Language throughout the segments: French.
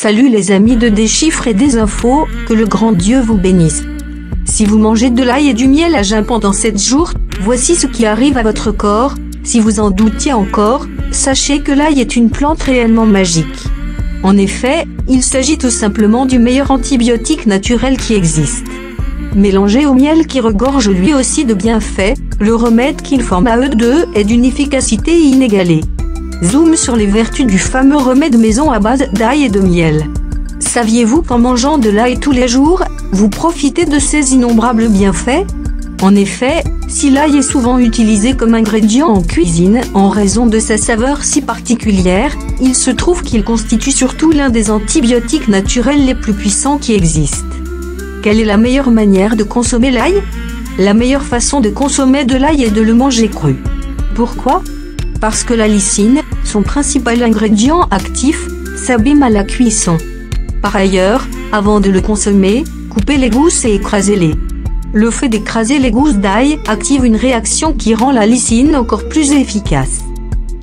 Salut les amis de Des chiffres et des infos, que le grand Dieu vous bénisse. Si vous mangez de l'ail et du miel à jeun pendant 7 jours, voici ce qui arrive à votre corps. Si vous en doutiez encore, sachez que l'ail est une plante réellement magique. En effet, il s'agit tout simplement du meilleur antibiotique naturel qui existe. Mélangé au miel qui regorge lui aussi de bienfaits, le remède qu'il forme à eux deux est d'une efficacité inégalée. Zoom sur les vertus du fameux remède maison à base d'ail et de miel. Saviez-vous qu'en mangeant de l'ail tous les jours, vous profitez de ses innombrables bienfaits? En effet, si l'ail est souvent utilisé comme ingrédient en cuisine en raison de sa saveur si particulière, il se trouve qu'il constitue surtout l'un des antibiotiques naturels les plus puissants qui existent. Quelle est la meilleure manière de consommer l'ail? La meilleure façon de consommer de l'ail est de le manger cru. Pourquoi? Parce que la lysine, son principal ingrédient actif, s'abîme à la cuisson. Par ailleurs, avant de le consommer, coupez les gousses et écrasez-les. Le fait d'écraser les gousses d'ail active une réaction qui rend la lysine encore plus efficace.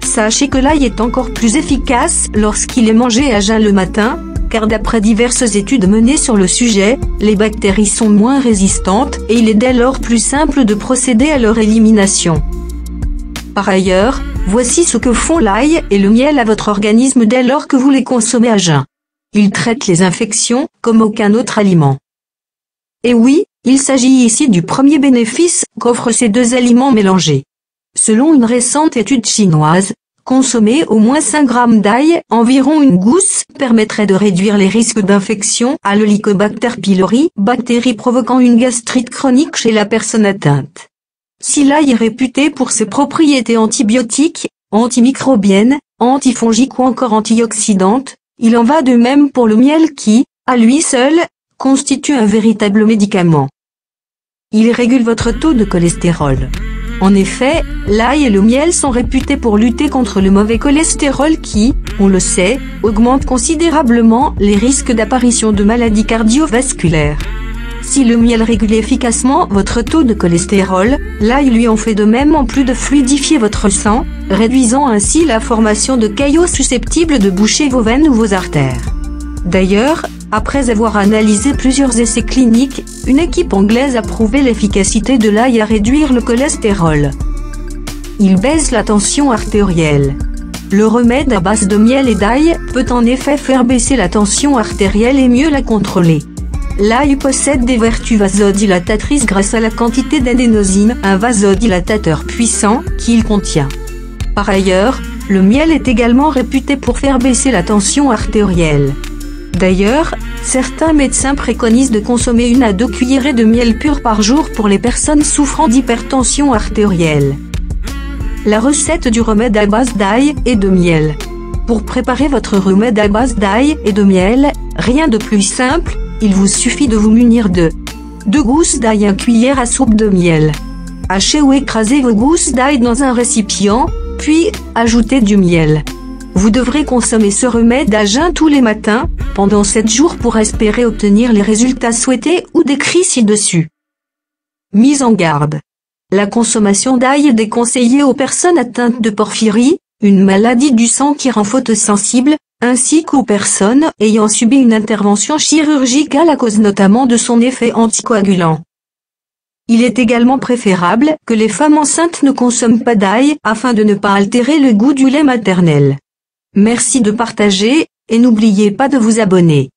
Sachez que l'ail est encore plus efficace lorsqu'il est mangé à jeun le matin, car d'après diverses études menées sur le sujet, les bactéries sont moins résistantes et il est dès lors plus simple de procéder à leur élimination. Par ailleurs, voici ce que font l'ail et le miel à votre organisme dès lors que vous les consommez à jeun. Ils traitent les infections comme aucun autre aliment. Et oui, il s'agit ici du premier bénéfice qu'offrent ces deux aliments mélangés. Selon une récente étude chinoise, consommer au moins 5 grammes d'ail, environ une gousse, permettrait de réduire les risques d'infection à l'Helicobacter pylori, bactérie provoquant une gastrite chronique chez la personne atteinte. Si l'ail est réputé pour ses propriétés antibiotiques, antimicrobiennes, antifongiques ou encore antioxydantes, il en va de même pour le miel qui, à lui seul, constitue un véritable médicament. Il régule votre taux de cholestérol. En effet, l'ail et le miel sont réputés pour lutter contre le mauvais cholestérol qui, on le sait, augmente considérablement les risques d'apparition de maladies cardiovasculaires. Si le miel régule efficacement votre taux de cholestérol, l'ail lui en fait de même en plus de fluidifier votre sang, réduisant ainsi la formation de caillots susceptibles de boucher vos veines ou vos artères. D'ailleurs, après avoir analysé plusieurs essais cliniques, une équipe anglaise a prouvé l'efficacité de l'ail à réduire le cholestérol. Il baisse la tension artérielle. Le remède à base de miel et d'ail peut en effet faire baisser la tension artérielle et mieux la contrôler. L'ail possède des vertus vasodilatatrices grâce à la quantité d'adénosine, un vasodilatateur puissant, qu'il contient. Par ailleurs, le miel est également réputé pour faire baisser la tension artérielle. D'ailleurs, certains médecins préconisent de consommer 1 à 2 cuillerées de miel pur par jour pour les personnes souffrant d'hypertension artérielle. La recette du remède à base d'ail et de miel. Pour préparer votre remède à base d'ail et de miel, rien de plus simple, il vous suffit de vous munir de 2 gousses d'ail, 1 cuillère à soupe de miel. Hachez ou écrasez vos gousses d'ail dans un récipient, puis ajoutez du miel. Vous devrez consommer ce remède à jeun tous les matins, pendant 7 jours pour espérer obtenir les résultats souhaités ou décrits ci-dessus. Mise en garde. La consommation d'ail est déconseillée aux personnes atteintes de porphyrie, une maladie du sang qui rend photosensible, ainsi qu'aux personnes ayant subi une intervention chirurgicale à cause notamment de son effet anticoagulant. Il est également préférable que les femmes enceintes ne consomment pas d'ail afin de ne pas altérer le goût du lait maternel. Merci de partager, et n'oubliez pas de vous abonner.